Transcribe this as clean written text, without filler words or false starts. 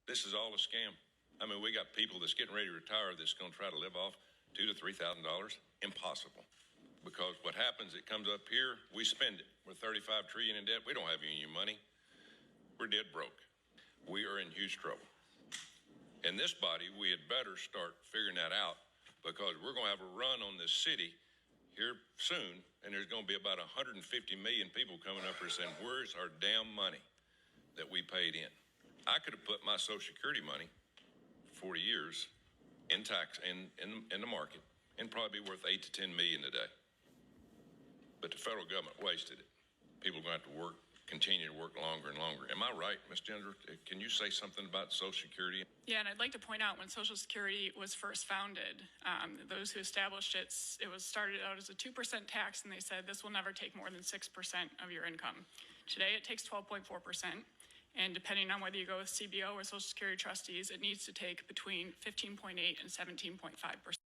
This is all a scam. I mean, we got people that's getting ready to retire that's going to try to live off $2,000 to $3,000. Impossible. Because what happens, it comes up here, we spend it. We're $35 trillion in debt. We don't have union money. We're dead broke. We are in huge trouble. In this body, we had better start figuring that out, because we're going to have a run on this city here soon, and there's going to be about 150 million people coming up here saying, where's our damn money that we paid in? I could have put my Social Security money 40 years in tax in the market and probably be worth 8 to 10 million today. But the federal government wasted it. People are going to have to work, continue to work longer and longer. Am I right, Ms. Ginger? Can you say something about Social Security? Yeah, and I'd like to point out when Social Security was first founded, those who established it, it was started out as a 2% tax, and they said this will never take more than 6% of your income. Today, it takes 12.4%, and depending on whether you go with CBO or Social Security trustees, it needs to take between 15.8 and 17.5%.